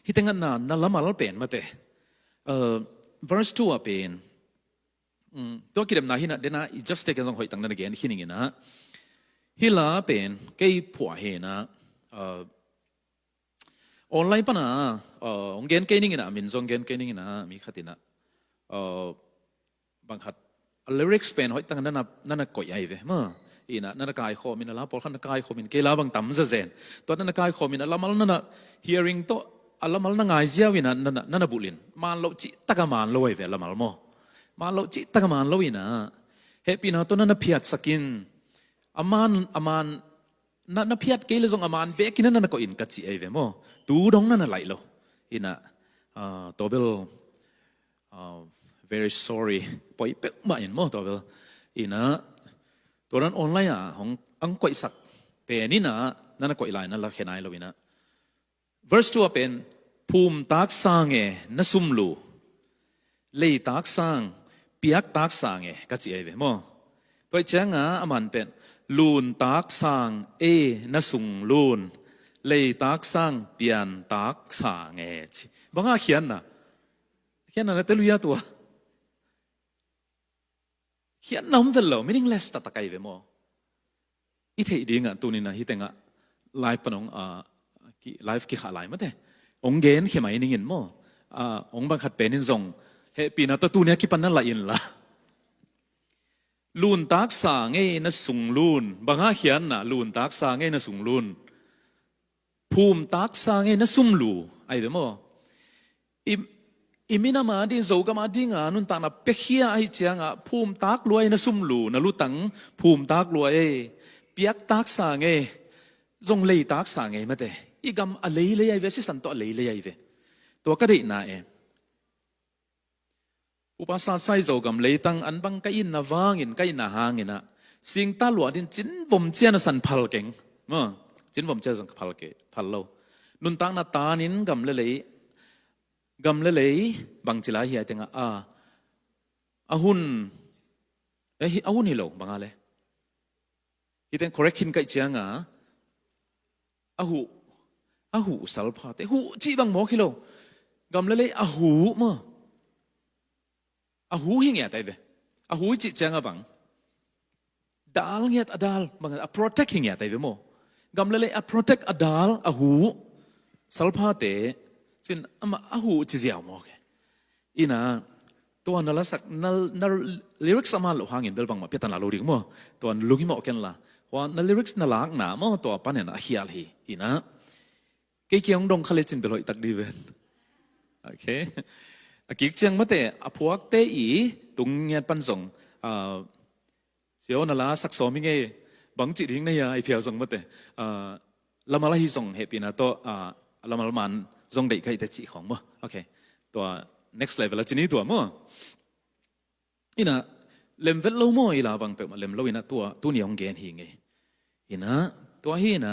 hitangan na lamal pen mate verse 2 a pen to kidem na hina dena just take as on hoi tang na again hining ina hila pen kei phwa he na online pa na ongen kei ning ina min zong gen kei ning ina mi khatina bang khat lyrics pen hoi tang na koi ai ve ma ina na kai kho min la pol khan kai kho min ke la bang tam za zen to na kai kho min la mal na hearing to alamal na ngai zia wina na bulin man lo chi taka man lo ve la mal mo man lo chi taka man lo ina happy na to na phiat sakin aman na phiat ke le jong aman be kin na ko in ka chi ai ve mo tu dong na lai lo ina tobel very sorry poi pe ma in mo tobel inaตัวนั้นออนไลน์ของอังกฤษสักเป็นนี่นะนั่นก็อีไลน์นั่นละแค่ไหนเราวินะ verse 2เป็นภูมิตักสร้างนสุมลูเลยตักสร้างเปียกตักสร้างก็จีเอเวมอตัวเจ้างอามันเป็นลูนตักสร้างนสุงลูนเลยตักสร้างเปียนตักสร้างจีบางอาเขียนนะเตลุยาตัวเขียนน้ำเวลล์ meaningless ตะตะไกเวมออีเทดีงะตัวนี้นะฮิตงะไลฟ์ปนองไลฟ์กี่ขาไลฟ์มั้งแต่องเกนเขียนมาอินิงินมอองบังคัดเป็นนินซงเฮปีน่ะตัวนี้กี่ปันนั่นละอินละลูนตักสางน่ะสุงลูนบางอาเขียนน่ะลูนตักสางน่ะสุงลูนภูมิตักสางน่ะซุมลูไอเวมออิมินามาดินโซกมาดิงานุนตังนะเปียขี้ไอเจียงภูมิตักรวยนะซุ่มหลูนะรู้ตังภูมิตักรวยเปียกตักสางจงเลยตักสางมาแต่อีกำอะไรเลยไอเวสิสันโตอะไรเลยไอเวตัวก็ได้น่าอุปสรรคใส่โซกำเลยตังอันบังก็อินนะวางอินก็อินนะหางอินนะสิ่งตาหลวดินจินวมเจียนสันพัลเก่งมั้งจินวมเจียนสันพัลเก่งพัลโลนุนตังนะตานินกำเลยกำเลยบางจิลาเฮียติงอาหุนอาหุนฮิโลบางอะไรฮิติง correct หินไก่เจียงอาหูสัลพาเตหูจีบางหมอฮิโลกำเลยอาหูมั้งอาหูหิงเงี้ยแต่เวอาหูจีเจียงบังดาลเงี้ยดาลบางa protect หิงเงี้ยแต่เวมั้งกำเลยprotect ดาลอาหูสัลพาเตสินอาหูจีเจียวมอกอีน่ะตัวนั่นละสักนั่นลิริกส์มาหลวงเงินเบลบังมาเพียตันละลูดิกมั้งตัวลูกิมอกันละว่านั่นลิริกส์นั่นหลังหนามั้งตัวปันเนี่ยนะเฮียลฮีอีน่ะเกี่ยงดงคาเลจินเบลอยตักดีเวนโอเคกิ๊กเจียงมาแต่พวกเตอีตุงเงียปันส่งเสียวนั่นละสักสอมิงบังจิตหิงเนี่ยไอเพียวส่งมาแต่ละมาละฮีส่งเฮปีน่ะตัวละมาละมันจงได้ใครแต่จีของมั้งโอเคตัว next level แล้วจีนี้ตัวมั้งอีน่ะเล็มเวลโลมั้งอีลาบังเป็ดมาเล็มโลอีน่ะตัวนี้องเกนหิงอีน่ะตัวฮีน่ะ